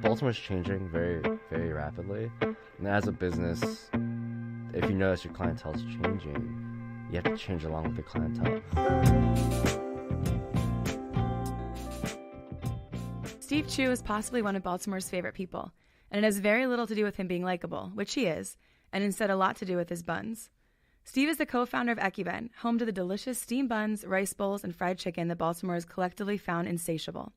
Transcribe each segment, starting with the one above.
Baltimore's changing very, very rapidly. And as a business, if you notice your clientele is changing, you have to change along with the clientele. Steve Chu is possibly one of Baltimore's favorite people, and it has very little to do with him being likable, which he is, and instead a lot to do with his buns. Steve is the co-founder of Ekiben, home to the delicious steamed buns, rice bowls, and fried chicken that Baltimore has collectively found insatiable.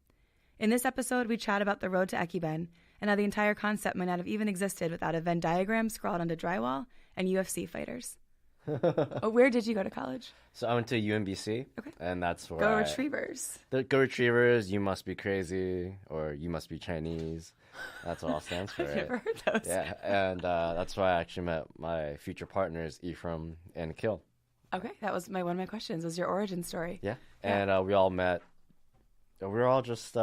In this episode, we chat about the road to Ekiben and how the entire concept might not have even existed without a Venn diagram scrawled onto drywall and UFC fighters. Oh, where did you go to college? So I went to UMBC, Okay. And that's where Go Retrievers. Go Retrievers, you must be crazy, or you must be Chinese. That's what all stands for. I've never heard those. Yeah, and that's why I actually met my future partners, Ephraim and Nikhil. Okay, that was one of my questions, was your origin story. Yeah, and we all met. We were all just, we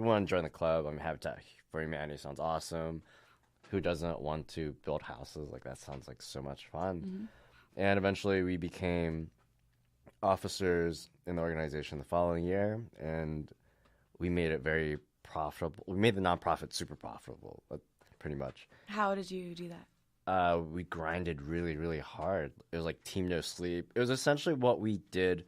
wanted to join the club. I mean, Habitat for Humanity sounds awesome. Who doesn't want to build houses? Like, that sounds like so much fun. Mm-hmm. And eventually we became officers in the organization the following year, and we made it very profitable. We made the nonprofit super profitable, pretty much. How did you do that? We grinded really, really hard. It was like Team No Sleep. It was essentially what we did,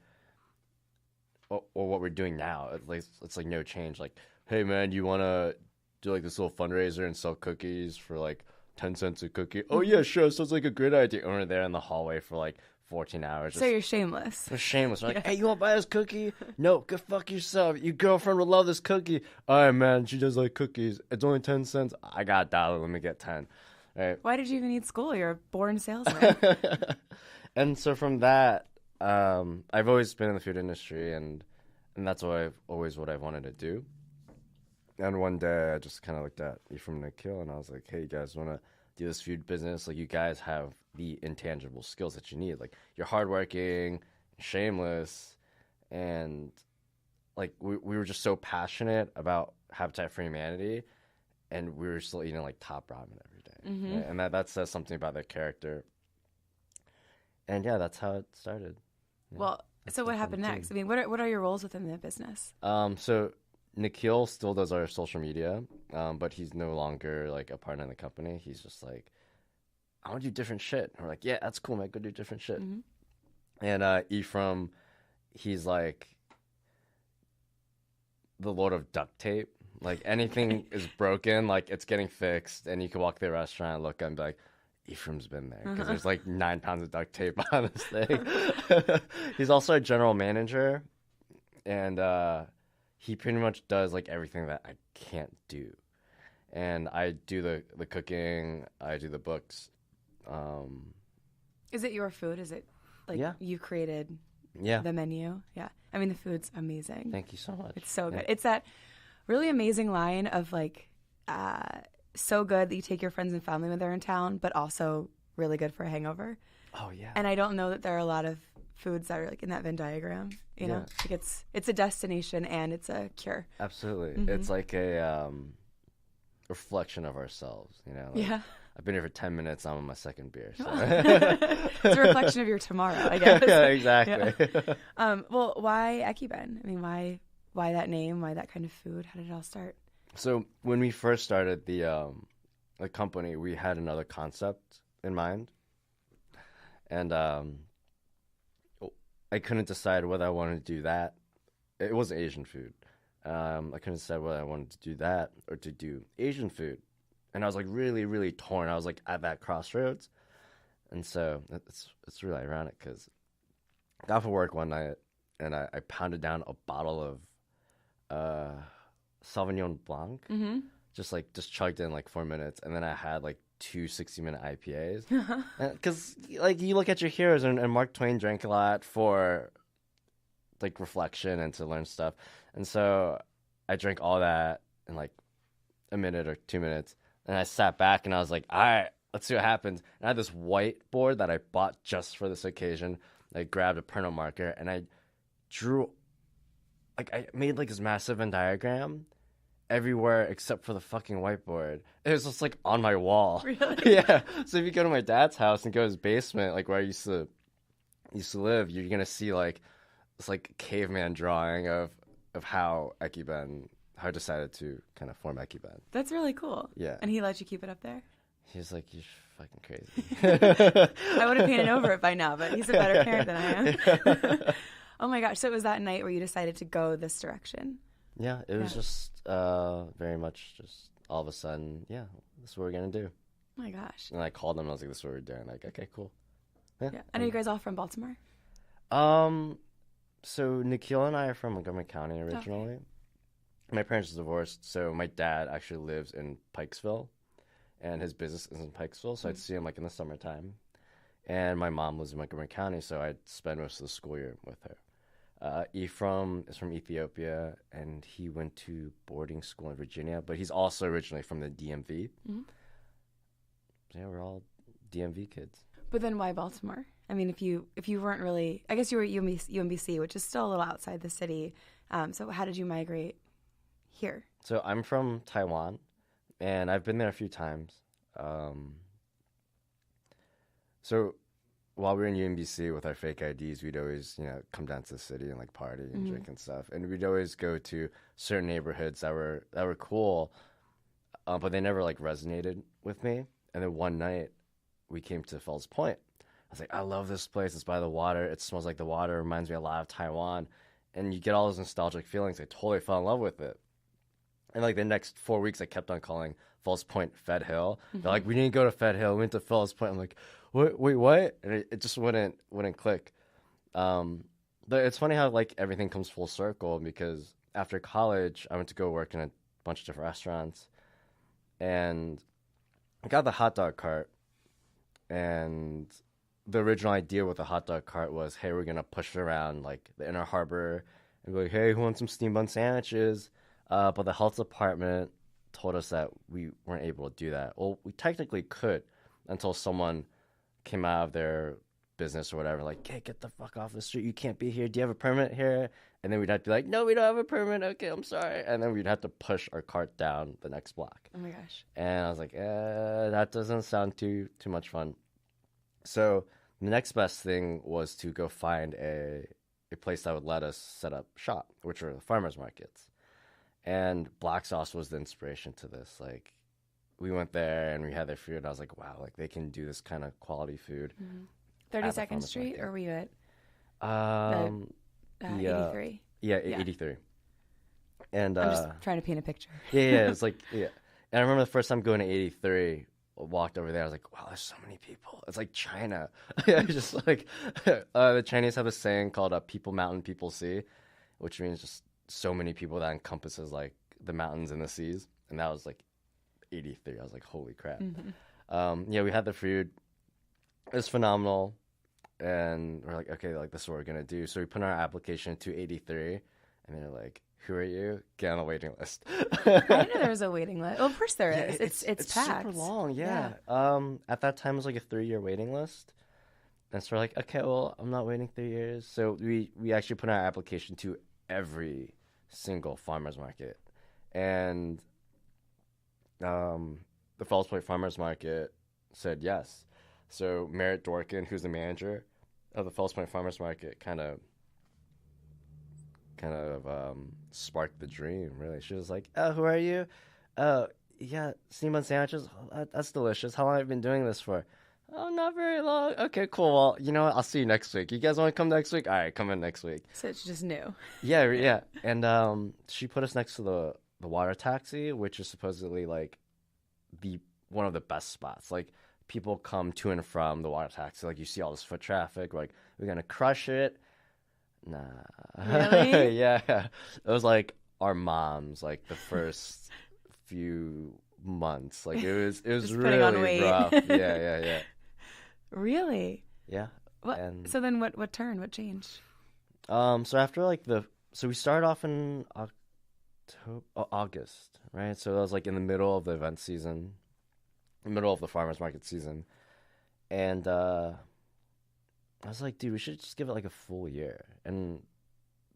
or what we're doing now. It's like no change. Like, hey man, you want to do like this little fundraiser and sell cookies for like 10 cents a cookie? Oh yeah, sure. Sounds like a great idea. And we're there in the hallway for like 14 hours. So you're shameless. We're shameless. We're like, hey, you want to buy this cookie? No, go fuck yourself. Your girlfriend will love this cookie. All right, man. She does like cookies. It's only 10 cents. I got $1. Let me get 10. All right. Why did you even need school? You're a born salesman. And so from that, I've always been in the food industry, and that's what I've wanted to do. And one day I just kind of looked at Ephraim and Nikhil, and I was like, hey, you guys want to do this food business? Like, you guys have the intangible skills that you need. Like, you're hardworking, shameless, and like we were just so passionate about Habitat for Humanity, and we were still eating like top ramen every day. Mm-hmm. Right? And that says something about their character. And yeah, that's how it started. Yeah, well, so what happened next? I mean, what are your roles within the business? So Nikhil still does our social media, but he's no longer like a partner in the company. He's just like, I want to do different shit. And we're like, yeah, that's cool, man. Go do different shit. Mm-hmm. And Ephraim, he's like the lord of duct tape. Like, anything is broken, like it's getting fixed, and you can walk to the restaurant and look and be like, Ephraim's been there, because there's like 9 pounds of duct tape on this thing. He's also a general manager, and he pretty much does like everything that I can't do. And I do the cooking, I do the books. Is it your food? Is it like you created Yeah. the menu? Yeah. I mean, the food's amazing. Thank you so much. It's so good. Yeah. It's that really amazing line of like, so good that you take your friends and family when they're in town, but also really good for a hangover. Oh, yeah. And I don't know that there are a lot of foods that are like in that Venn diagram, you know? Like it's a destination and it's a cure. Absolutely. Mm-hmm. It's like a reflection of ourselves, you know? Like, Yeah. I've been here for 10 minutes. I'm on my second beer. So. It's a reflection of your tomorrow, I guess. Yeah, exactly. Yeah. Well, why Ekiben? I mean, why that name? Why that kind of food? How did it all start? So when we first started the company, we had another concept in mind. And I couldn't decide whether I wanted to do that. It was Asian food. I couldn't decide whether I wanted to do that or to do Asian food. And I was like really, really torn. I was like at that crossroads. And so it's really ironic because I got off of work one night and I pounded down a bottle of Sauvignon Blanc. Mm-hmm. Just chugged in like 4 minutes. And then I had like 2 60-minute IPAs. Because like you look at your heroes, and Mark Twain drank a lot for like reflection and to learn stuff. And so I drank all that in like a minute or 2 minutes. And I sat back and I was like, all right, let's see what happens. And I had this whiteboard that I bought just for this occasion. I grabbed a permanent marker and I drew, like I made like this massive Venn diagram everywhere except for the fucking whiteboard. It was just like on my wall. Really? Yeah. So if you go to my dad's house and go to his basement, like where I used to live, you're gonna see like this like caveman drawing of how Ekiben how I decided to kind of form Ekiben. That's really cool. Yeah. And he let you keep it up there? He's like, you're fucking crazy. I would have painted over it by now, but he's a better parent than I am. Oh my gosh. So it was that night where you decided to go this direction? Yeah, it was just very much just all of a sudden, yeah, this is what we're going to do. Oh my gosh. And I called them and I was like, this is what we're doing. Like, okay, cool. Yeah. And are you guys all from Baltimore? So Nikhil and I are from Montgomery County originally. Okay. My parents are divorced, so my dad actually lives in Pikesville, and his business is in Pikesville, so I'd see him like in the summertime. And my mom lives in Montgomery County, so I'd spend most of the school year with her. Ephraim is from Ethiopia, and he went to boarding school in Virginia, but he's also originally from the DMV. Mm-hmm. So yeah, we're all DMV kids. But then why Baltimore? I mean, if you weren't really, I guess you were at UMBC, which is still a little outside the city. So how did you migrate here? So I'm from Taiwan, and I've been there a few times. So while we were in UMBC with our fake IDs, we'd always, come down to the city and like party and drink and stuff. And we'd always go to certain neighborhoods that were cool, but they never like resonated with me. And then one night we came to Fells Point. I was like, I love this place. It's by the water. It smells like the water. It reminds me a lot of Taiwan. And you get all those nostalgic feelings. I totally fell in love with it. And like the next 4 weeks, I kept on calling Fells Point Fed Hill. Mm-hmm. They're like, we didn't go to Fed Hill. We went to Fells Point. I'm like, wait, what? And it just wouldn't click. But it's funny how like everything comes full circle, because after college, I went to go work in a bunch of different restaurants. And I got the hot dog cart. And the original idea with the hot dog cart was, hey, we're going to push it around like the Inner Harbor and be like, hey, who wants some steamed bun sandwiches? But the health department told us that we weren't able to do that. Well, we technically could until someone came out of their business or whatever, like, hey, get the fuck off the street. You can't be here. Do you have a permit here? And then we'd have to be like, no, we don't have a permit. Okay, I'm sorry. And then we'd have to push our cart down the next block. Oh, my gosh. And I was like, that doesn't sound too much fun. So the next best thing was to go find a place that would let us set up shop, which were the farmers markets. And Black Sauce was the inspiration to this. Like, we went there and we had their food. And I was like, wow, like they can do this kind of quality food. Mm-hmm. 32nd Street, market. Or were you at 83? Yeah, 83. And I'm just trying to paint a picture. Yeah, it's like, yeah. And I remember the first time going to 83, walked over there. I was like, wow, there's so many people. It's like China. Just like the Chinese have a saying called people mountain, people sea, which means just so many people that encompasses like the mountains and the seas. And that was like 83. I was like, holy crap. Mm-hmm. Yeah, we had the food. It was phenomenal. And we're like, okay, like this is what we're going to do. So we put our application to 83. And they're like, who are you? Get on the waiting list. I didn't know there was a waiting list. Well, of course there is. It's packed. Super long, yeah. At that time, it was like a 3-year waiting list. And so we're like, okay, well, I'm not waiting 3 years. So we actually put our application to every single farmer's market. And the Fells Point Farmer's Market said yes. So Merritt Dorkin, who's the manager of the Fells Point Farmer's Market, kind of sparked the dream, really. She was like, oh, who are you? Yeah, steamed bun sandwiches. Oh, that's delicious. How long have you been doing this for? Oh, not very long. Okay, cool. Well, you know what? I'll see you next week. You guys want to come next week? All right, come in next week. So it's just new. Yeah. And she put us next to the water taxi, which is supposedly like one of the best spots. Like, people come to and from the water taxi. Like, you see all this foot traffic. Like, we're going to crush it. Nah. Really? Yeah. It was like our moms, like the first few months. Like, it was just really rough. Yeah. Really? Yeah. So then what turned? What changed? So after like so we started off in August, right? So that was like in the middle of the event season, middle of the farmers market season. And I was like, dude, we should just give it like a full year. And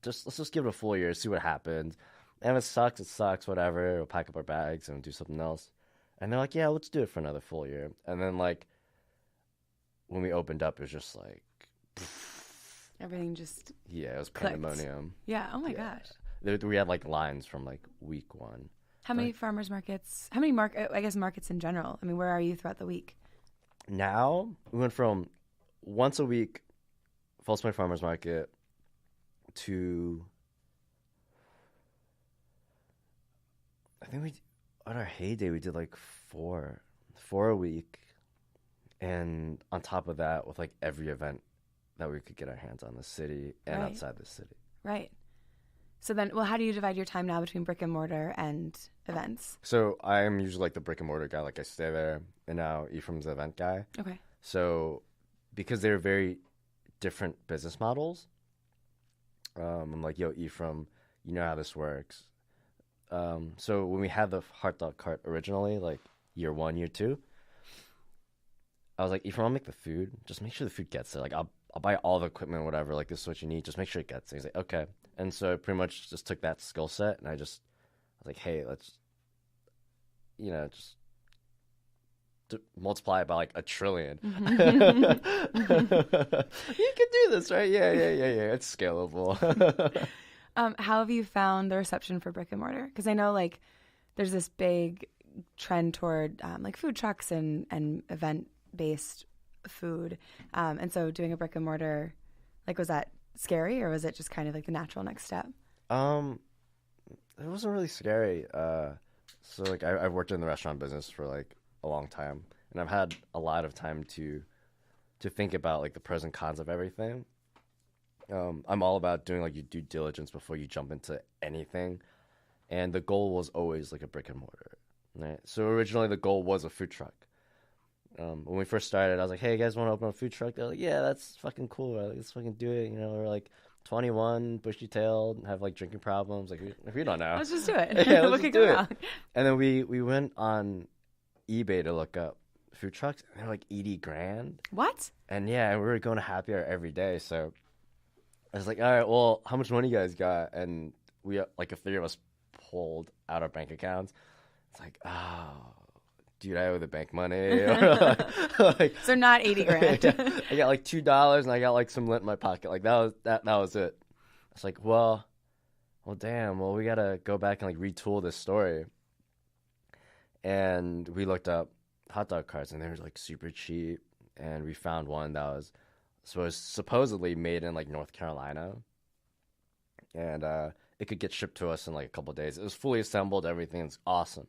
let's just give it a full year, see what happens. And if it sucks, whatever. We'll pack up our bags and do something else. And they're like, yeah, let's do it for another full year. And then like when we opened up, it was just like everything just it was clicked. pandemonium. Yeah. Oh my gosh. we had like lines from like week 1. How many farmers markets? How many markets in general? I mean, where are you throughout the week? Now we went from once a week Falls Point Farmers Market to I think we on our heyday we did like four a week, and on top of that with like every event that we could get our hands on, the city and outside the city. Right. So then, well, how do you divide your time now between brick and mortar and events? So I'm usually like the brick and mortar guy, like I stay there, and now Ephraim's the event guy. Okay. So because they're very different business models, I'm like, yo, Ephraim, you know how this works. So when we had the hot dog cart originally, like year 1, year 2, I was like, Ephraim, I'll make the food. Just make sure the food gets there. Like I'll buy all the equipment, whatever. Like this is what you need. Just make sure it gets there. He's like, okay. And so I pretty much just took that skill set and I was like, hey, let's, just multiply it by like 1 trillion. Mm-hmm. You can do this, right? Yeah. It's scalable. How have you found the reception for brick and mortar? Because I know like there's this big trend toward like food trucks and event-based food. And so doing a brick and mortar, like was that scary or was it just kind of like the natural next step? It wasn't really scary. So like I've worked in the restaurant business for like a long time, and I've had a lot of time to think about like the pros and cons of everything. I'm all about doing like your due diligence before you jump into anything, and the goal was always like a brick and mortar. Right? So originally the goal was a food truck. When we first started, I was like, "Hey, you guys want to open a food truck?" They're like, "Yeah, that's fucking cool. Like, let's fucking do it." We're like 21, bushy-tailed, have like drinking problems. Like, if we don't know, let's just do it. Yeah, let's just do it. And then we went on eBay to look up food trucks, and they're like 80 grand. What? And yeah, we were going to happy hour every day. So I was like, all right, well, how much money you guys got? And we like if 3 of us pulled out our bank accounts. It's like, oh, dude, I owe the bank money. So not 80 grand. Yeah, I got like $2 and I got like some lint in my pocket. Like that was it. It's like, well, damn. Well, we gotta go back and like retool this story. And we looked up hot dog carts, and they were like super cheap. And we found one that was supposedly made in like North Carolina, and it could get shipped to us in like a couple of days. It was fully assembled. Everything's awesome.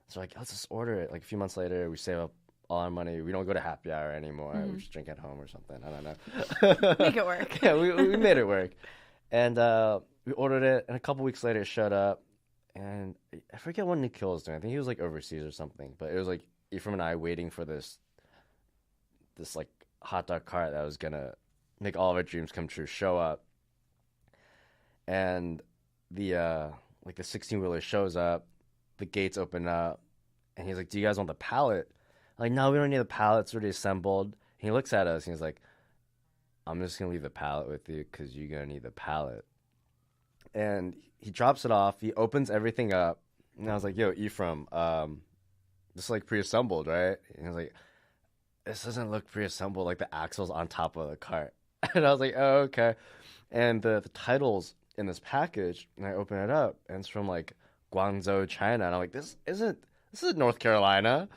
So like, let's just order it. Like a few months later, we save up all our money. We don't go to happy hour anymore. Mm-hmm. We just drink at home or something. I don't know. Make it work. Yeah, we made it work. And we ordered it, and a couple weeks later, it showed up. And I forget what Nikhil was doing. I think he was like overseas or something. But it was like Ephraim and I waiting for this like hot dog cart that was gonna make all of our dreams come true show up. And the like the 16-wheeler shows up. The gates open up, and he's like, "Do you guys want the pallet?" I'm like, "No, we don't need the pallet. It's already assembled." And he looks at us, and he's like, "I'm just gonna leave the pallet with you because you're gonna need the pallet." And he drops it off. He opens everything up, and I was like, "Yo, Ephraim, this is like pre-assembled, right?" And he was like, "This doesn't look pre-assembled. Like the axle's on top of the cart." And I was like, "Oh, okay." And the title's in this package, and I open it up, and it's from like Guangzhou, China, and I'm like, this isn't North Carolina.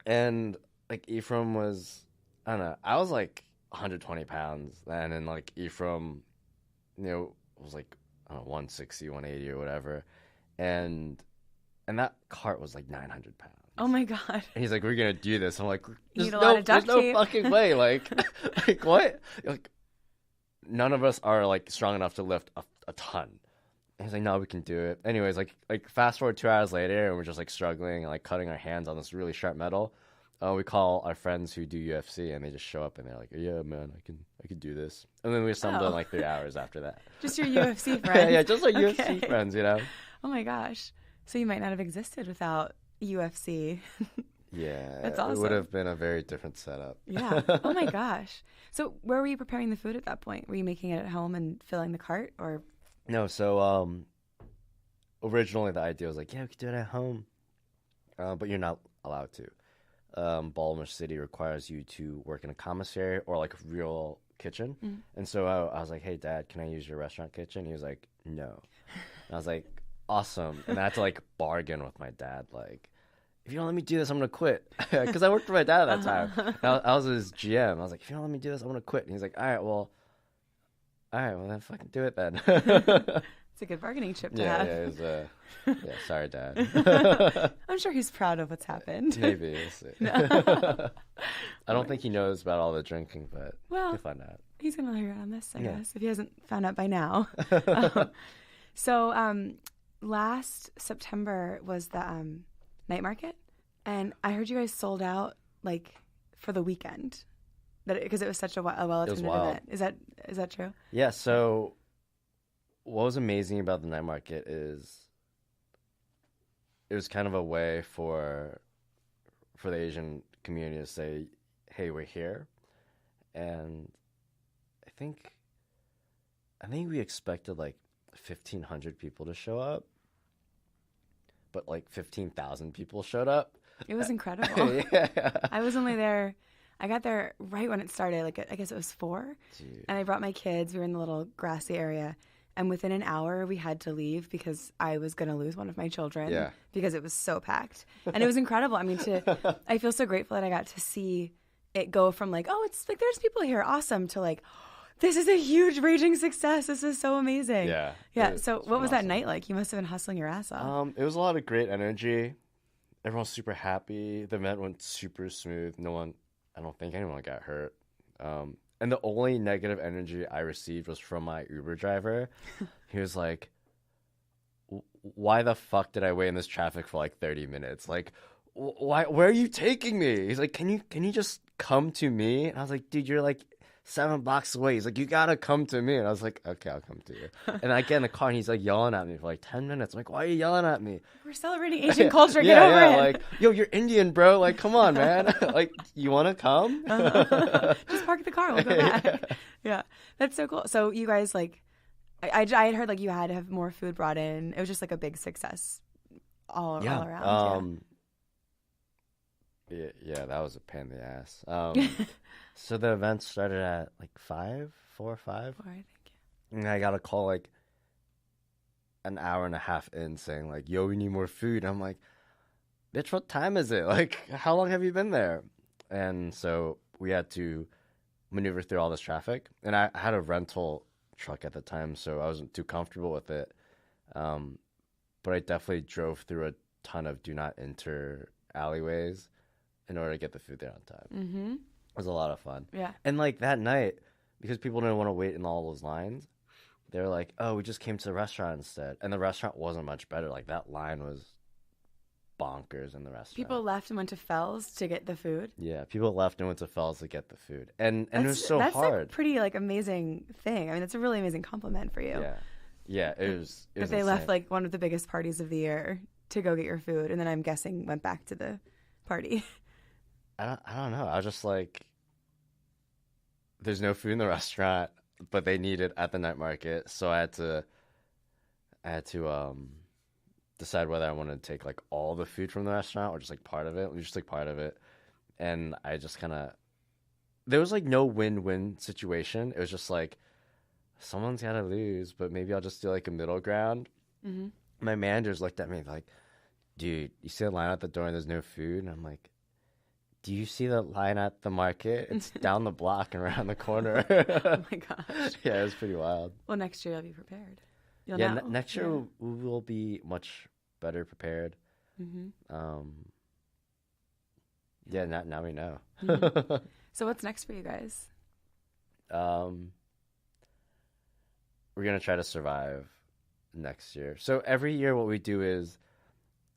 And like Ephraim was, I don't know, I was like 120 pounds then, and like Ephraim, was like, I don't know, 160, 180 or whatever, and that cart was like 900 pounds. Oh my god! And he's like, "We're gonna do this." I'm like, "There's no fucking way!" Like what? Like none of us are like strong enough to lift a ton. And he's like, "No, we can do it." Anyways, like fast forward 2 hours later, and we're just like struggling and like cutting our hands on this really sharp metal. We call our friends who do UFC, and they just show up, and they're like, "Yeah, man, I can do this." And then we assembled in like 3 hours after that. Just your UFC friends. Yeah, just like UFC friends, Oh my gosh! So you might not have existed without UFC. Yeah, that's awesome. It would have been a very different setup. Yeah. Oh my gosh! So where were you preparing the food at that point? Were you making it at home and filling the cart, or? No, so originally the idea was like, yeah, we could do it at home, but you're not allowed to. Baltimore City requires you to work in a commissary or like a real kitchen. Mm. And so I was like, "Hey, Dad, can I use your restaurant kitchen?" He was like, no. And I was like, awesome. And I had to like bargain with my dad, like, if you don't let me do this, I'm gonna quit. Because I worked for my dad at that time. And I was his GM. I was like, if you don't let me do this, I'm gonna quit. And he's like, all right, well then fucking do it then. It's a good bargaining chip to have. It was, sorry, Dad. I'm sure he's proud of what's happened. Maybe. We'll see. I don't think he knows about all the drinking, but he'll find out. He's going to hear it on this, I guess, if he hasn't found out by now. So last September was the night market, and I heard you guys sold out like for the weekend, because it was such a well-attended event. Is that true? Yeah. So what was amazing about the night market is it was kind of a way for the Asian community to say, "Hey, we're here," and I think we expected like 1,500 people to show up, but like 15,000 people showed up. It was incredible. Yeah. I was only there. I got there right when it started. Like I guess it was 4, and I brought my kids. We were in the little grassy area, and within an hour we had to leave because I was going to lose one of my children. Yeah. Because it was so packed, and it was incredible. I mean, I feel so grateful that I got to see it go from like, oh, it's like there's people here, awesome, to like, this is a huge raging success. This is so amazing. Yeah. So what was that night like? You must have been hustling your ass off. It was a lot of great energy. Everyone's super happy. The event went super smooth. I don't think anyone got hurt. And the only negative energy I received was from my Uber driver. He was like, why the fuck did I wait in this traffic for like 30 minutes? Like, why? Where are you taking me? He's like, can you just come to me? And I was like, dude, you're like 7 blocks away. He's like, you gotta come to me. And I was like, okay, I'll come to you. And I get in the car and he's like yelling at me for like 10 minutes. I'm like, why are you yelling at me? We're celebrating Asian culture. Get over it. Like, yo, you're Indian, bro. Like, come on, man. Like, you want to come? Just park the car. We'll go back. Yeah, that's so cool. So you guys, like, I had heard like you had to have more food brought in. It was just like a big success all around. Yeah, that was a pain in the ass. So the event started at like 4 or 5. 4, I think. And I got a call like an hour and a half in saying like, yo, we need more food. I'm like, bitch, what time is it? Like, how long have you been there? And so we had to maneuver through all this traffic. And I had a rental truck at the time, so I wasn't too comfortable with it. But I definitely drove through a ton of do not enter alleyways in order to get the food there on time. Mm-hmm. It was a lot of fun. Yeah. And like that night, because people didn't want to wait in all those lines, they were like, oh, we just came to the restaurant instead. And the restaurant wasn't much better. Like that line was bonkers in the restaurant. People left and went to Fells to get the food? Yeah, people left and went to Fells to get the food. And it was so hard. That's a pretty like amazing thing. I mean, that's a really amazing compliment for you. Yeah, it was That they left like one of the biggest parties of the year to go get your food, and then I'm guessing went back to the party. I don't know. I was just like, there's no food in the restaurant, but they need it at the night market. So I had to decide whether I wanted to take like all the food from the restaurant or just like part of it. We just took part of it. And I just there was like no win-win situation. It was just like, someone's got to lose, but maybe I'll just do like a middle ground. Mm-hmm. My managers looked at me like, dude, you see the line at the door and there's no food? And I'm like, do you see the line at the market? It's down the block and around the corner. Oh my gosh. Yeah, it was pretty wild. Well, next year you'll be prepared. Next year we will be much better prepared. Mm-hmm. Now we know. Mm-hmm. So what's next for you guys? We're going to try to survive next year. So every year what we do is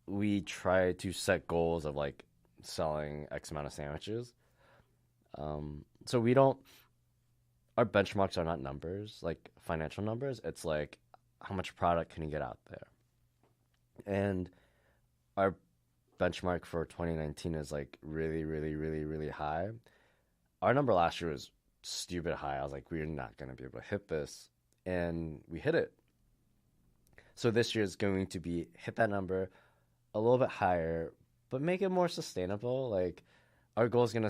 we try to set goals of like selling X amount of sandwiches. So we don't, our benchmarks are not numbers, like financial numbers. It's like, how much product can you get out there? And our benchmark for 2019 is like really, really, really, really high. Our number last year was stupid high. I was like, we're not going to be able to hit this. And we hit it. So this year is going to be hit that number a little bit higher, but make it more sustainable. Like our goal is going to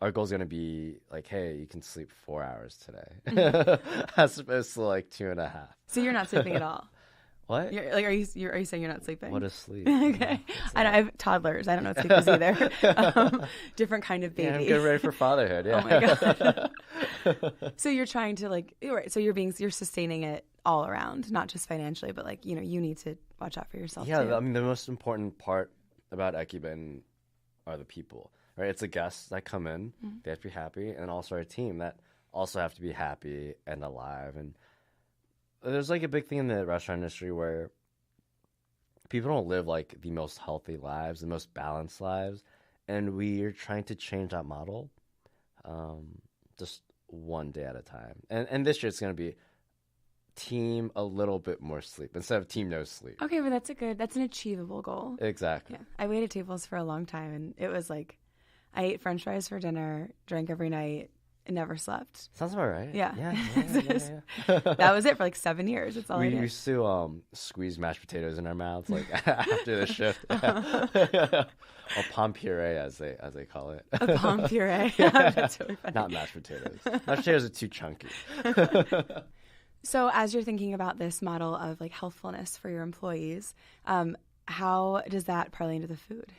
our goal is going to be like, hey, you can sleep 4 hours today, Mm-hmm. as opposed to like 2.5. So you're not sleeping at all. What? Are you saying you're not sleeping? What is sleep? Okay. I have toddlers. I don't know what sleep is either. Different kind of baby. Yeah, I'm getting ready for fatherhood. Yeah. Oh my god. So you're trying to like, right? So you're sustaining it all around, not just financially, but like, you know, you need to watch out for yourself. Yeah, too. I mean, the most important part about Ekiben are the people, right? It's the guests that come in; they have to be happy, and also our team that also have to be happy and alive. And there's like a big thing in the restaurant industry where people don't live like the most healthy lives, the most balanced lives, and we are trying to change that model, just one day at a time. And this year it's going to be team a little bit more sleep instead of team no sleep. Okay, but that's an achievable goal. Exactly. Yeah. I waited tables for a long time, and it was like, I ate French fries for dinner, drank every night, and never slept. Sounds about right. Yeah. Yeah. That was it for like 7 years. That's all I We did. used to squeeze mashed potatoes in our mouths like after the shift, or pomme puree as they call it. A palm puree. That's really funny. Not mashed potatoes. Mashed potatoes are too chunky. So as you're thinking about this model of like healthfulness for your employees, how does that parlay into the food?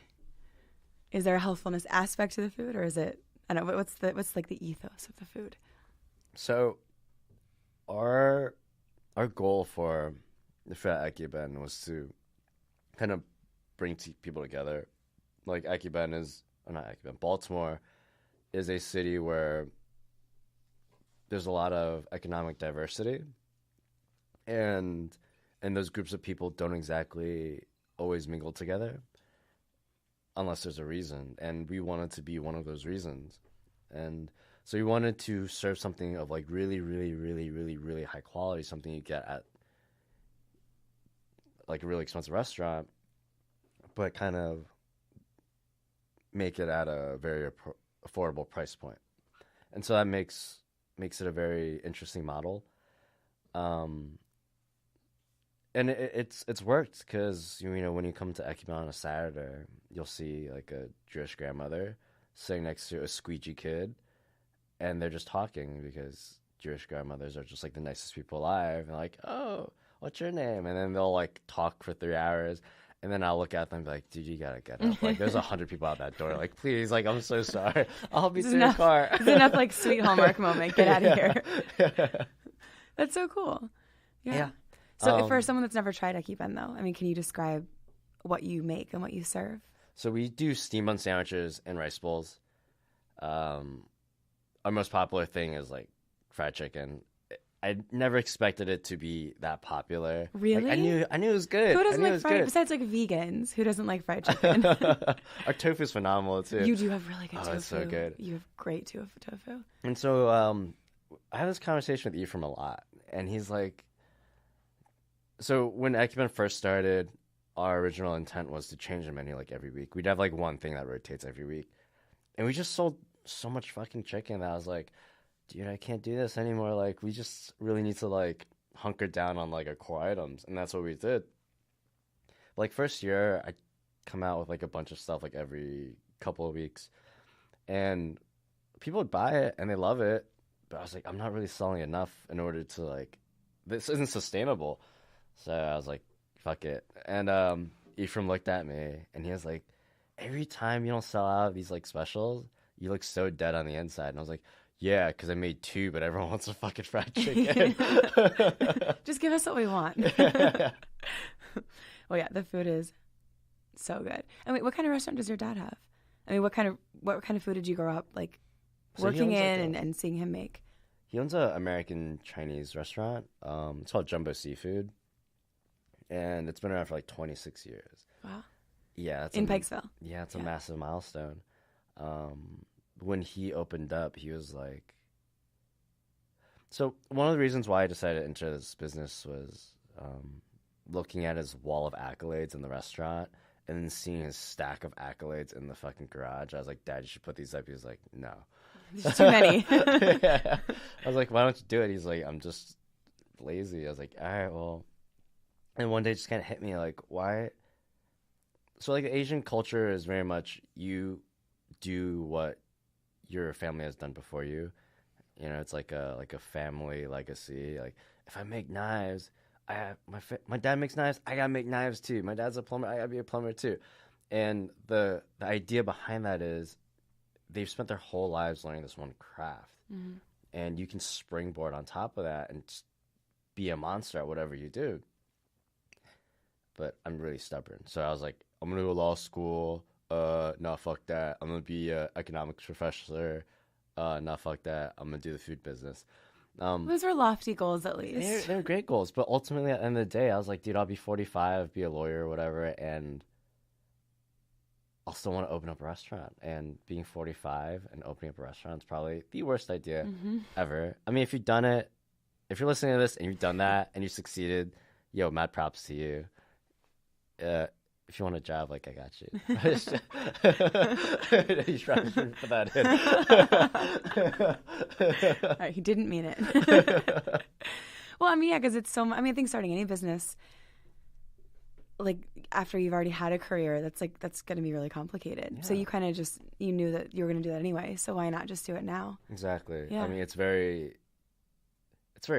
Is there a healthfulness aspect to the food, or is it? I don't know. What's like the ethos of the food? So, our goal for Ekiben was to kind of bring people together. Like Baltimore is a city where there's a lot of economic diversity, and those groups of people don't exactly always mingle together unless there's a reason, and we wanted to be one of those reasons. And so we wanted to serve something of like really, really, really, really, really high quality, something you get at like a really expensive restaurant, but kind of make it at a very affordable price point. And so that makes it a very interesting model. And it's worked because, you know, when you come to Ekiben on a Saturday, you'll see like a Jewish grandmother sitting next to a squeegee kid, and they're just talking because Jewish grandmothers are just like the nicest people alive. And like, oh, what's your name? And then they'll like talk for 3 hours, and then I'll look at them and be like, dude, you gotta get up. Like, there's 100 people out that door. Like, please, like, I'm so sorry. I'll be to your car. It's enough like sweet Hallmark moment. Get out of here. That's so cool. Yeah. So for someone that's never tried Ekiben, though, I mean, can you describe what you make and what you serve? So we do steam bun sandwiches and rice bowls. Our most popular thing is like fried chicken. I never expected it to be that popular. Really? Like, I knew it was good. Who doesn't like fried? Good. Besides like vegans, who doesn't like fried chicken? Our tofu's phenomenal too. You do have really good tofu. Oh, it's so good. You have great tofu. And so I have this conversation with Ephraim a lot, and he's like, so when Ekiben first started, our original intent was to change the menu like every week. We'd have like one thing that rotates every week, and we just sold so much fucking chicken that I was like, dude, I can't do this anymore. Like, we just really need to like hunker down on like our core items, and that's what we did. Like, first year, I come out with like a bunch of stuff like every couple of weeks, and people would buy it and they love it, but I was like, I'm not really selling enough in order to like, this isn't sustainable. So I was like, fuck it. And Ephraim looked at me and he was like, every time you don't sell out these like specials, you look so dead on the inside. And I was like, yeah, because I made 2, but everyone wants a fucking fried chicken. Just give us what we want. Well, yeah, the food is so good. I mean, what kind of restaurant does your dad have? I mean, what kind of food did you grow up like working in and seeing him make? He owns an American Chinese restaurant. It's called Jumbo Seafood, and it's been around for like 26 years. Wow. Yeah, in Pikesville. Yeah, it's a massive milestone. When he opened up, he was like, so one of the reasons why I decided to enter this business was looking at his wall of accolades in the restaurant and then seeing his stack of accolades in the fucking garage. I was like, Dad, you should put these up. He was like, no. There's too many. Yeah. I was like, why don't you do it? He's like, I'm just lazy. I was like, all right, well. And one day it just kind of hit me like, why? So like Asian culture is very much you do what your family has done before you. You know, it's like a family legacy. Like if I make knives, I have my dad makes knives. I gotta make knives too. My dad's a plumber. I gotta be a plumber too. And the idea behind that is they've spent their whole lives learning this one craft, and you can springboard on top of that and just be a monster at whatever you do. But I'm really stubborn, so I was like, I'm gonna go to law school. No, fuck that. I'm gonna be a economics professor. No, fuck that. I'm gonna do the food business. Those were lofty goals, at least. They're great goals, but ultimately at the end of the day, I was like, dude, I'll be 45, be a lawyer or whatever, and I'll still want to open up a restaurant. And being 45 and opening up a restaurant is probably the worst idea ever. I mean, if you've done it, if you're listening to this and you've done that and you succeeded, yo, mad props to you. If you want a job, like, I got you. You probably should put that in. All right, he didn't mean it. Well, I mean, yeah, because it's so. I mean, I think starting any business, like after you've already had a career, that's going to be really complicated. Yeah. So you kind of you knew that you were going to do that anyway. So why not just do it now? Exactly. Yeah. I mean, it's very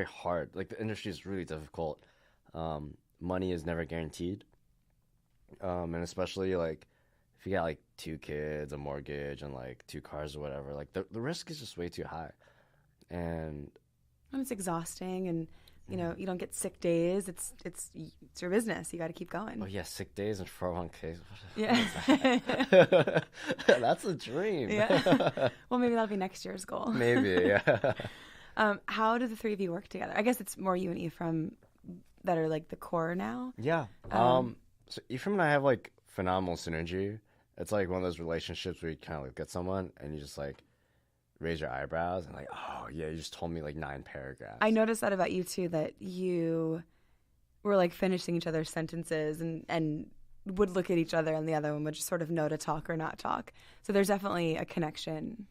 hard. Like the industry is really difficult. Money is never guaranteed. And especially like if you got like 2 kids, a mortgage, and like 2 cars or whatever, like the risk is just way too high, and it's exhausting, and you know you don't get sick days. It's your business. You got to keep going. Oh yeah, sick days and 401ks. Yeah, that's a dream. Yeah. Well, maybe that'll be next year's goal. Maybe. Yeah. How do the 3 of you work together? I guess it's more you and Ephraim that are like the core now. Yeah. So Ephraim and I have like phenomenal synergy. It's like one of those relationships where you kind of look at someone and you just like raise your eyebrows and like, oh yeah, you just told me like 9 paragraphs. I noticed that about you too, that you were like finishing each other's sentences and would look at each other and the other one would just sort of know to talk or not talk. So there's definitely a connection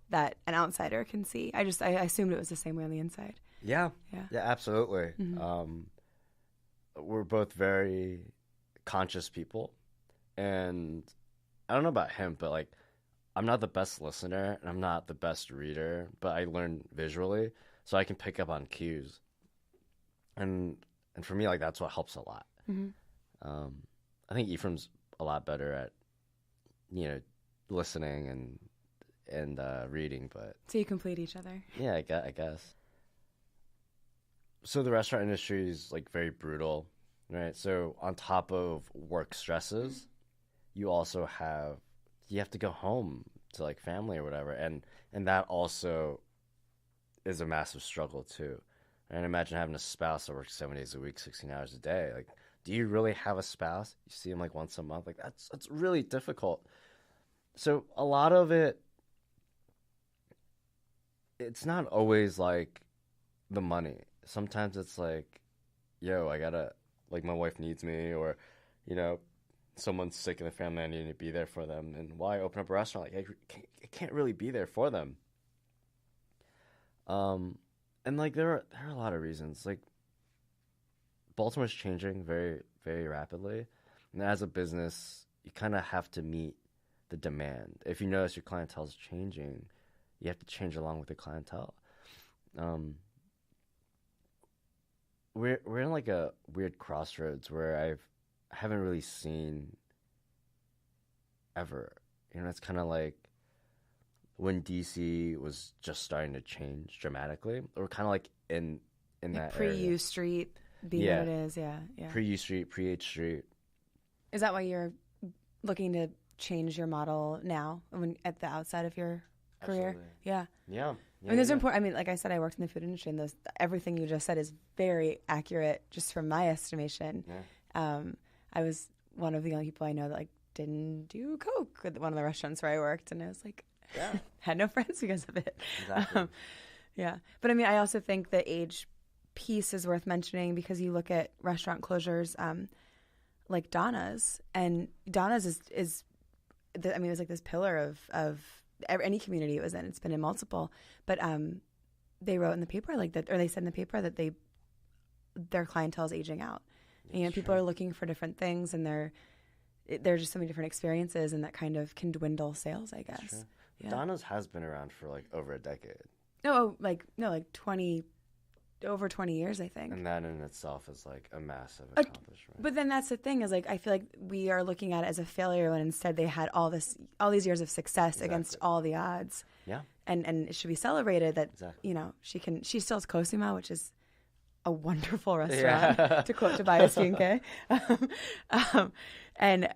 that an outsider can see. I assumed it was the same way on the inside. Yeah, absolutely. We're both very conscious people, and I don't know about him, but like I'm not the best listener and I'm not the best reader, but I learn visually, so I can pick up on cues, and for me, like that's what helps a lot. I think Ephraim's a lot better at listening and reading, but so you complete each other. Yeah, I guess. So the restaurant industry is like very brutal, right? So on top of work stresses, you also have to go home to like family or whatever, and that also is a massive struggle too. And imagine having a spouse that works 7 days a week, 16 hours a day. Like, do you really have a spouse? You see him like once a month. Like that's really difficult. So a lot of it's not always like the money. Sometimes it's like, yo, I gotta, like, my wife needs me, or, someone's sick in the family, I need to be there for them. And while I open up a restaurant, like, I can't really be there for them. And, like, there are a lot of reasons. Like, Baltimore's changing very, very rapidly. And as a business, you kind of have to meet the demand. If you notice your clientele is changing, you have to change along with the clientele. We're in like a weird crossroads where I haven't really seen ever. It's kind of like when DC was just starting to change dramatically. We're kind of like in like that pre-U Street being what it is, yeah. Pre-U Street, pre-H Street. Is that why you're looking to change your model now, at the outside of your career? Absolutely. Yeah. Yeah. I mean, those are important. I mean, like I said, I worked in the food industry, and everything you just said is very accurate, just from my estimation. Yeah. I was one of the only people I know that like didn't do coke at one of the restaurants where I worked, and I was like, had no friends because of it. Exactly. Yeah, but I mean, I also think the age piece is worth mentioning because you look at restaurant closures, like Donna's, and Donna's is it was like this pillar of any community it was in. It's been in multiple, but they wrote in the paper like that, or they said in the paper that their clientele is aging out. And, people are looking for different things, and there are just so many different experiences, and that kind of can dwindle sales, I guess. Yeah. Donna's has been around for like over a decade. Like 20, over 20 years, I think. And that in itself is like a massive accomplishment. But then that's the thing is like I feel like we are looking at it as a failure when instead they had all these years of success against all the odds. Yeah. And it should be celebrated that you know she still has Cosima, which is a wonderful restaurant to quote Tobias Funke. And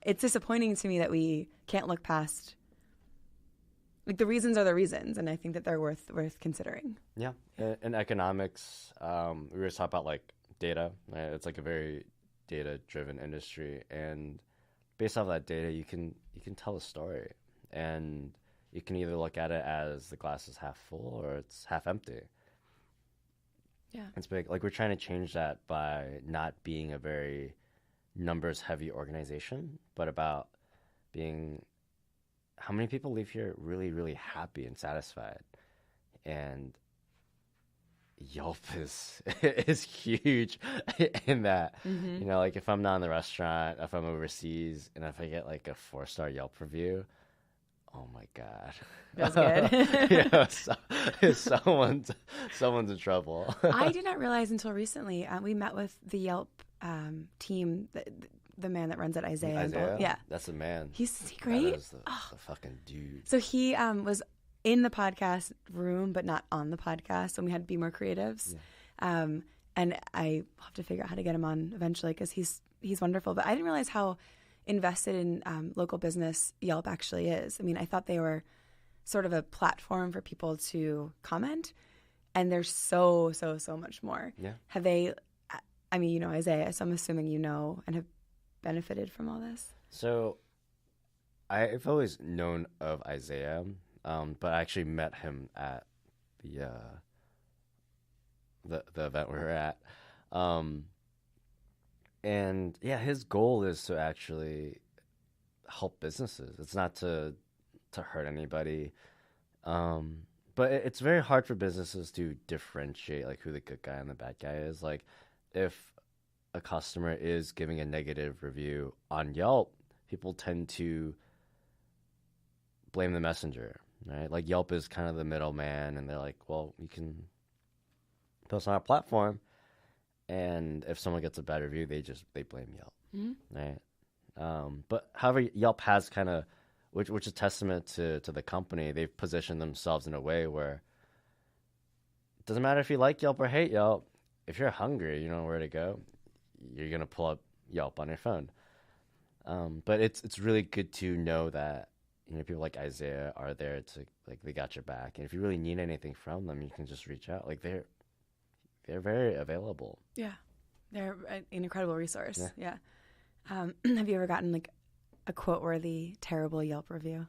it's disappointing to me that we can't look past. Like the reasons are the reasons, and I think that they're worth considering. Yeah, in economics, we were talking about like data. Right? It's like a very data-driven industry, and based off that data, you can tell a story, and you can either look at it as the glass is half full or it's half empty. Yeah, it's big. Like we're trying to change that by not being a very numbers-heavy organization, but about being. How many people leave here really, really happy and satisfied? And Yelp is huge in that. You know, like if I'm not in the restaurant, if I'm overseas, and if I get like a 4-star Yelp review, oh my God. That's good. Yeah, someone's in trouble. I did not realize until recently. We met with the Yelp team, the man that runs it, Isaiah. Yeah. That's the man. He's great. That is the fucking dude. So he was in the podcast room, but not on the podcast when we had Be More Creatives. Yeah. And I have to figure out how to get him on eventually because he's wonderful. But I didn't realize how invested in local business Yelp actually is. I mean, I thought they were sort of a platform for people to comment, and there's so much more. Yeah. Have they, I mean, you know Isaiah, so I'm assuming you know and have benefited from all this? So I've always known of Isaiah, but I actually met him at the event we were at. And yeah, his goal is to actually help businesses. It's not to hurt anybody. But it's very hard for businesses to differentiate like who the good guy and the bad guy is. Like if a customer is giving a negative review on Yelp, people tend to blame the messenger, right? Like Yelp is kind of the middleman, and they're like, well, you can post on our platform, and if someone gets a bad review, they blame Yelp, right? But however, Yelp has kind of, which is testament to the company, they've positioned themselves in a way where it doesn't matter if you like Yelp or hate Yelp. If you're hungry, you know where to go. You're gonna pull up Yelp on your phone. But it's really good to know that people like Isaiah are there to like they got your back, and if you really need anything from them, you can just reach out. Like they're very available. Yeah, they're an incredible resource. Yeah. Have you ever gotten like a quote-worthy terrible Yelp review?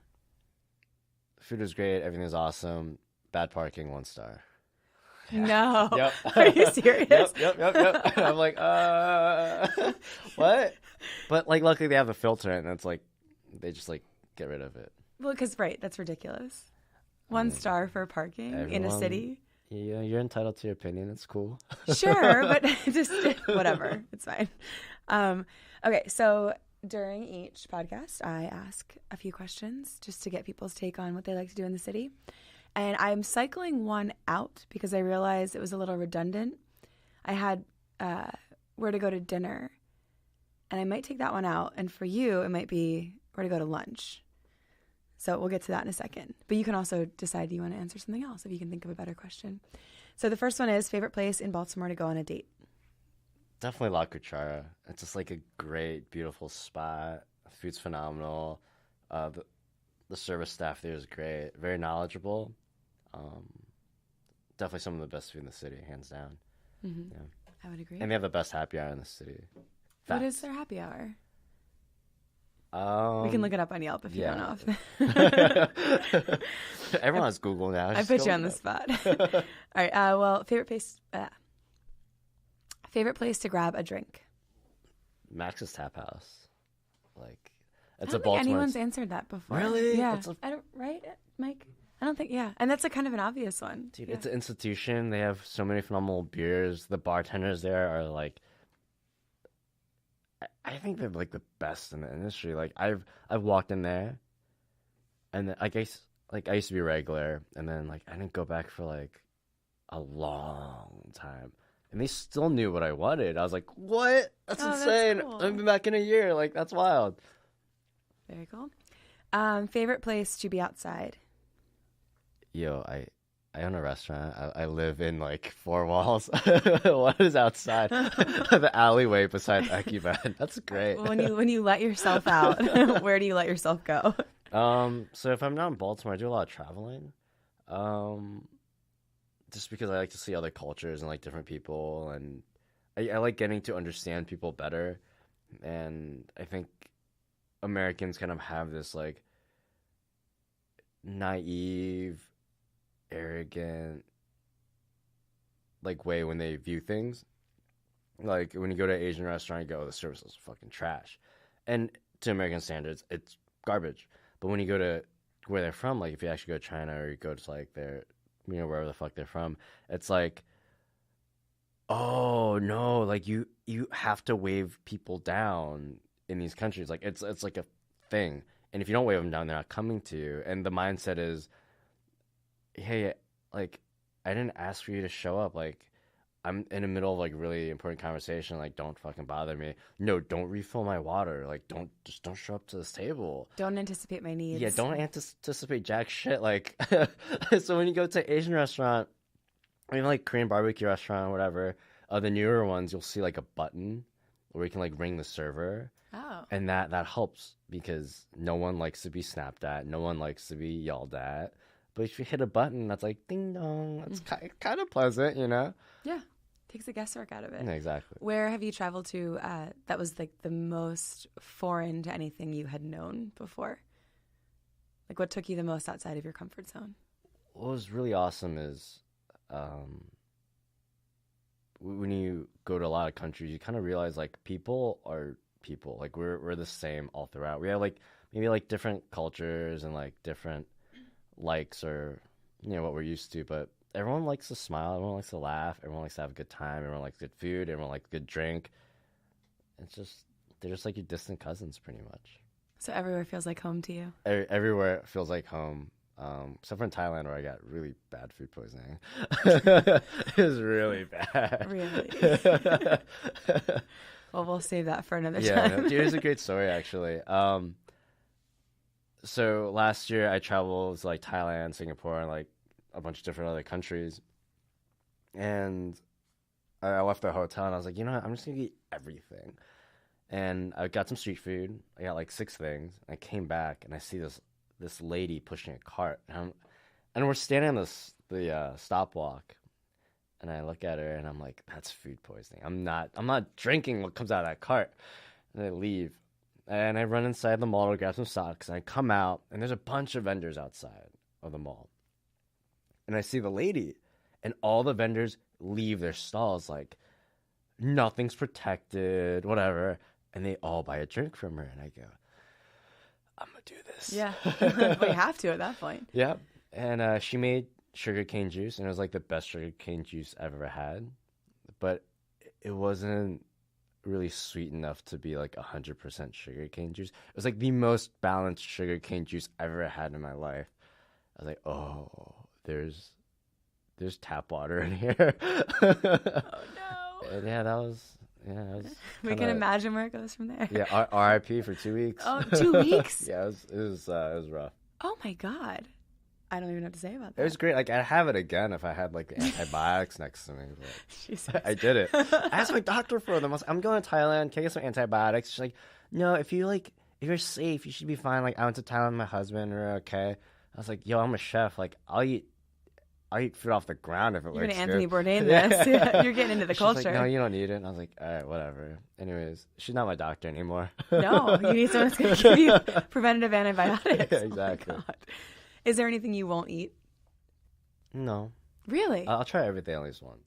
Food was great. Everything was awesome. Bad parking, 1 star. No. Yep. Are you serious? Yep. I'm like, what? But like, luckily they have a filter, and it's like, they just like get rid of it. Well, because that's ridiculous. 1 star for parking in a city. Yeah, you're entitled to your opinion. It's cool. Sure, but just whatever. It's fine. Okay, so during each podcast, I ask a few questions just to get people's take on what they like to do in the city. And I'm cycling one out because I realized it was a little redundant. I had where to go to dinner, and I might take that one out. And for you, it might be where to go to lunch. So we'll get to that in a second. But you can also decide you want to answer something else if you can think of a better question. So the first one is favorite place in Baltimore to go on a date. Definitely La Cuchara. It's just like a great, beautiful spot. The food's phenomenal. The service staff there is great. Very knowledgeable. Definitely some of the best food in the city, hands down. Mm-hmm. Yeah. I would agree. And they have the best happy hour in the city. What is their happy hour? We can look it up on Yelp if you don't know. Everyone has Google now. I put you on the spot. All right. Well, favorite place to grab a drink. Max's Tap House. Like, it's a Baltimore. I don't think anyone's answered that before. Really? Yeah. I don't. Right, Mike? I don't think. Yeah, and that's a kind of an obvious one. Dude, it's an institution. They have so many phenomenal beers. The bartenders there are like. I think they're like the best in the industry. Like I've walked in there, And then, I used to be regular, and then like I didn't go back for like a long time, and they still knew what I wanted. I was like, "What? That's insane! That's cool. I've been back in a year. Like that's wild." Very cool. Favorite place to be outside? Yo, I own a restaurant. I live in like four walls. What is outside the alleyway besides Ekiben? That's great. When you let yourself out, where do you let yourself go? So if I'm not in Baltimore, I do a lot of traveling. Just because I like to see other cultures and like different people, and I like getting to understand people better. And I think Americans kind of have this like naive, arrogant like way when they view things. Like when you go to an Asian restaurant, you go, "Oh, the service is fucking trash," and to American standards, it's garbage. But when you go to where they're from, like if you actually go to China or you go to like their, wherever the fuck they're from, it's like, oh no, like you have to wave people down in these countries. Like it's like a thing, and if you don't wave them down, they're not coming to you. And the mindset is, hey, like I didn't ask for you to show up. Like I'm in the middle of like really important conversation. Like don't fucking bother me. No, don't refill my water. Like don't show up to this table. Don't anticipate my needs. Yeah, don't anticipate jack shit. Like so when you go to an Asian restaurant, or even like Korean barbecue restaurant or whatever, the newer ones, you'll see like a button where you can like ring the server. Oh. And that helps because no one likes to be snapped at. No one likes to be yelled at. But if you hit a button that's like ding dong, that's kind of pleasant, you know? Yeah. Takes the guesswork out of it. Yeah, exactly. Where have you traveled to that was like the most foreign to anything you had known before? Like what took you the most outside of your comfort zone? What was really awesome is when you go to a lot of countries, you kind of realize like people are people. Like we're the same all throughout. We have like maybe like different cultures and like different likes or what we're used to, but everyone likes to smile, everyone likes to laugh, everyone likes to have a good time, everyone likes good food, everyone likes good drink. It's just they're just like your distant cousins pretty much. So everywhere feels like home to you? Everywhere feels like home. Except for in Thailand where I got really bad food poisoning. It was really bad. Really? Well, we'll save that for another time. No, it's a great story actually. So last year I traveled to like Thailand, Singapore, and like a bunch of different other countries. And I left the hotel and I was like, you know what? I'm just gonna eat everything. And I got some street food. I got like 6 things. I came back and I see this lady pushing a cart, and we're standing on the stop walk. And I look at her and I'm like, that's food poisoning. I'm not drinking what comes out of that cart. And I leave. And I run inside the mall to grab some socks. And I come out and there's a bunch of vendors outside of the mall. And I see the lady. And all the vendors leave their stalls like, nothing's protected, whatever. And they all buy a drink from her. And I go, I'm going to do this. Yeah. We have to at that point. Yeah. And she made sugarcane juice, and it was like the best sugarcane juice I've ever had, but it wasn't really sweet enough to be like 100% sugarcane juice. It was like the most balanced sugarcane juice I've ever had in my life. I was like, oh, there's tap water in here. Oh no. And yeah, that was we can imagine where it goes from there. Yeah, RIP for 2 weeks. Oh, 2 weeks? Yeah, it was rough. Oh my God. I don't even know what to say about that. It was great. Like, I'd have it again if I had, like, the antibiotics next to me. Jesus. I did it. I asked my doctor for them. I'm going to Thailand. Can I get some antibiotics? She's like, no, if you're safe, you should be fine. Like, I went to Thailand with my husband. We're okay. I was like, yo, I'm a chef. Like, I'll eat food off the ground if it You're looks going to Anthony good. Bourdain this. Yeah, you're getting into the She's culture. like, no, you don't need it. And I was like, all right, whatever. Anyways, she's not my doctor anymore. No, you need someone that's going to give you preventative antibiotics. Yeah, exactly. Oh my God. Is there anything you won't eat? No. Really? I'll try everything at least once.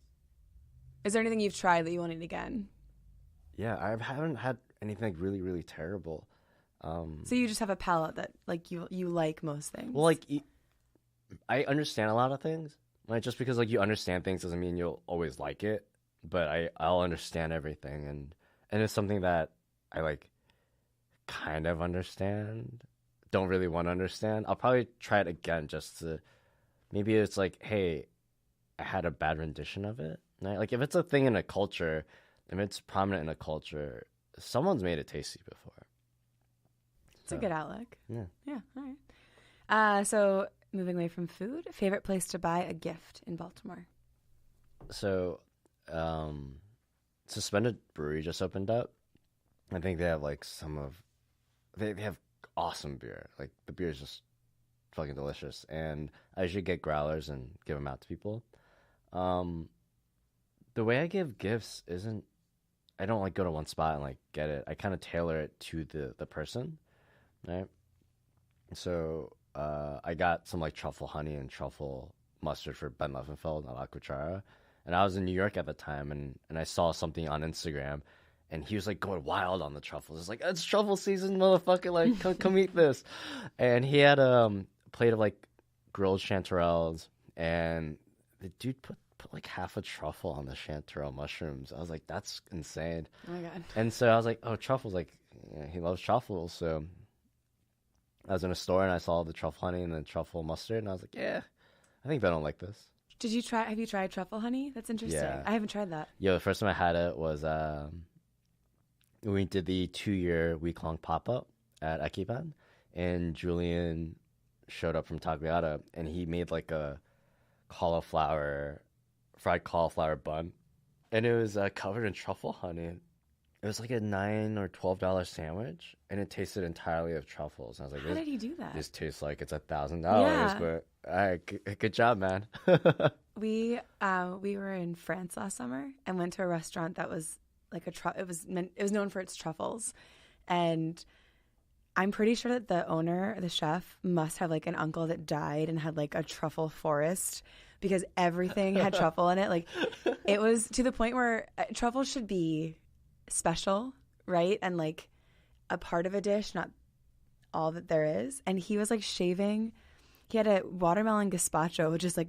Is there anything you've tried that you won't eat again? Yeah, I haven't had anything like really, really terrible. So you just have a palate that like you like most things. Well, like I understand a lot of things. Like just because like you understand things doesn't mean you'll always like it. But I'll understand everything, and it's something that I like kind of understand don't really want to understand, I'll probably try it again just to maybe it's like, hey, I had a bad rendition of it. Right? Like if it's a thing in a culture, if it's prominent in a culture, someone's made it tasty before. It's a good outlook. Yeah. Yeah. All right. So moving away from food, favorite place to buy a gift in Baltimore? So, Suspended Brewery just opened up. I think they have like they have awesome beer. Like the beer is just fucking delicious, and I usually get growlers and give them out to people. The way I give gifts isn't. I don't like go to one spot and like get it. I kind of tailor it to the person, right? So I got some like truffle honey and truffle mustard for Ben Leffenfeld at La Cuchara, and I was in New York at the time, and I saw something on Instagram, and he was like going wild on the truffles. It's like it's truffle season, motherfucker! Like come eat this, and he had a plate of like grilled chanterelles, and the dude put like half a truffle on the chanterelle mushrooms. I was like, that's insane. Oh my God. And so I was like, oh, truffles, like yeah, he loves truffles. So I was in a store and I saw the truffle honey and the truffle mustard, and I was like, yeah, I think Ben will like this. Have you tried truffle honey? That's interesting. Yeah. I haven't tried that. Yeah, the first time I had it was we did the 2-year week-long pop-up at Ekiben, and Julian showed up from Tagliata, and he made like a fried cauliflower bun, and it was covered in truffle honey. It was like a $9 or $12 sandwich, and it tasted entirely of truffles. And I was like, How did he do that? This tastes like it's $1,000, Yeah. but all right, good job, man. We were in France last summer and went to a restaurant that was like it was known for its truffles, and I'm pretty sure that the owner, the chef, must have like an uncle that died and had like a truffle forest, because everything had truffle in it. Like it was to the point where truffle should be special, right? And like a part of a dish, not all that there is. And he was like shaving. He had a watermelon gazpacho, which is like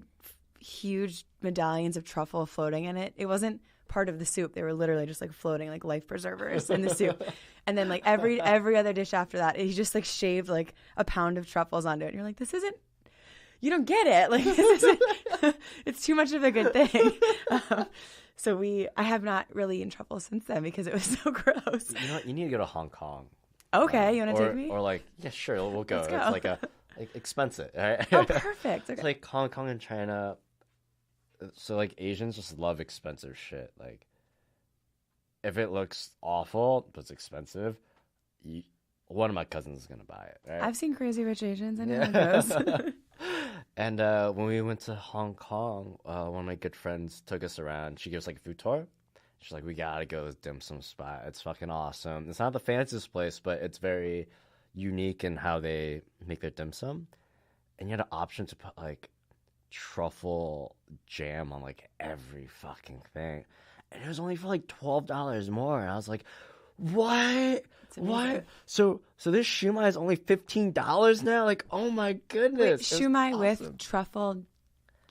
huge medallions of truffle floating in it. It wasn't part of the soup. They were literally just like floating like life preservers in the soup. And then like every other dish after that, he just like shaved like a pound of truffles onto it. And you're like, this isn't, you don't get it. Like this isn't, it's too much of a good thing. I have not really eaten truffle since then because it was so gross. You know what? You need to go to Hong Kong. Okay, you want to take me? Or like, yeah, sure, we'll go. Let's go. It's like expense it, right? Oh, perfect. Okay. It's like Hong Kong and China. So like Asians just love expensive shit. Like if it looks awful but it's expensive, one of my cousins is gonna buy it. Right? I've seen Crazy Rich Asians. I know how it goes. And when we went to Hong Kong, one of my good friends took us around. She gave us like a food tour. She's like, we gotta go to this dim sum spot. It's fucking awesome. It's not the fanciest place, but it's very unique in how they make their dim sum. And you had an option to put like truffle jam on like every fucking thing. And it was only for like $12 more. And I was like, what? What? So this shumai is only $15 now? Like, oh my goodness. Wait, shumai with truffle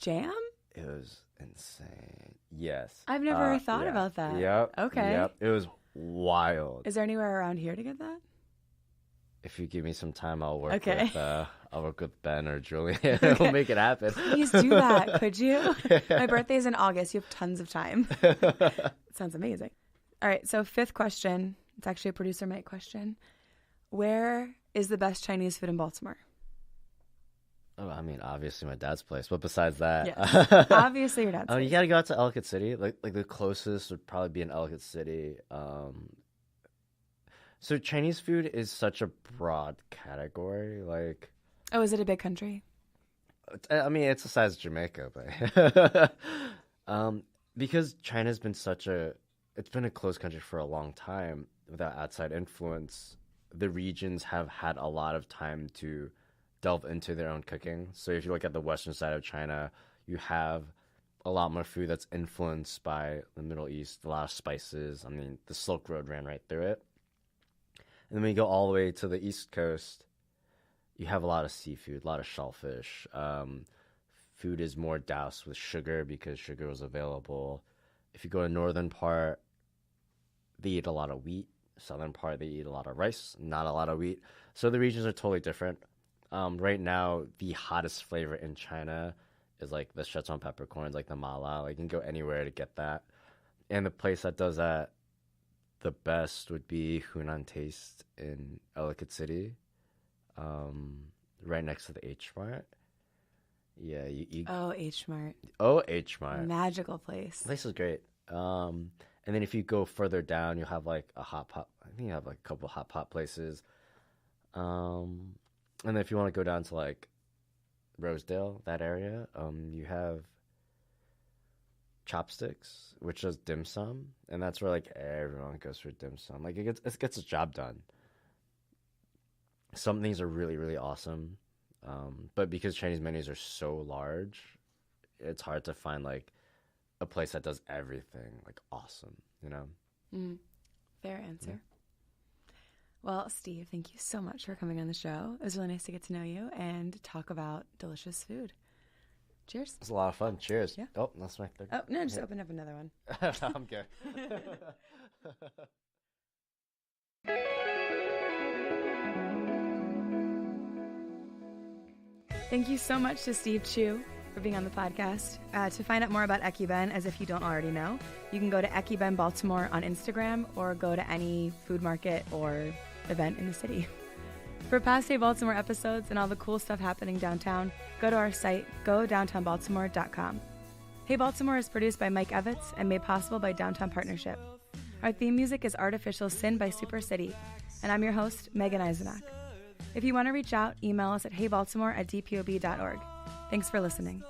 jam? It was insane. Yes. I've never thought about that. Yep. Okay. Yep. It was wild. Is there anywhere around here to get that? If you give me some time, I'll work Okay. with I'll work with Ben or Julian. We'll make it happen. Please do that, could you? My birthday is in August. You have tons of time. Sounds amazing. All right, so 5th question. It's actually a producer Mike question. Where is the best Chinese food in Baltimore? Oh, I mean, obviously my dad's place, but besides that, Yes. Obviously your dad's oh, you place. gotta go out to Ellicott City. Like the closest would probably be in Ellicott City. So Chinese food is such a broad category. Like, Oh, is it a big country? I mean, it's the size of Jamaica, but because China's been it's been a closed country for a long time without outside influence. The regions have had a lot of time to delve into their own cooking. So if you look at the western side of China, you have a lot more food that's influenced by the Middle East, a lot of spices. I mean, the Silk Road ran right through it. And then when you go all the way to the East Coast, you have a lot of seafood, a lot of shellfish. Food is more doused with sugar because sugar was available. If you go to northern part, they eat a lot of wheat. Southern part, they eat a lot of rice, not a lot of wheat. So the regions are totally different. Right now, the hottest flavor in China is like the Szechuan peppercorns, like the mala. Like you can go anywhere to get that. And the place that does that the best would be Hunan Taste in Ellicott City, right next to the H Mart. Yeah, Oh, H Mart. Oh, H Mart. Magical place. The place is great. And then if you go further down, you'll have like a hot pot. I think you have like a couple hot pot places. And then if you want to go down to like Rosedale, that area, you have Chopsticks, which is dim sum, and that's where like everyone goes for dim sum. Like it gets the job done. Some things are really really awesome, but because Chinese menus are so large, it's hard to find like a place that does everything like awesome. You know. Fair answer. Well, Steve, thank you so much for coming on the show. It was really nice to get to know you and talk about delicious food. Cheers. It's a lot of fun. Cheers. Yeah. Oh, that's my third. Oh, no, just open up another one. I'm good. Thank you so much to Steve Chu for being on the podcast. To find out more about Ekiben, as if you don't already know, you can go to Ekiben Baltimore on Instagram or go to any food market or event in the city. For past Hey Baltimore episodes and all the cool stuff happening downtown, go to our site, godowntownbaltimore.com. Hey Baltimore is produced by Mike Evitz and made possible by Downtown Partnership. Our theme music is Artificial Sin by Super City, and I'm your host, Megan Eisenach. If you want to reach out, email us at heybaltimore@dpob.org. Thanks for listening.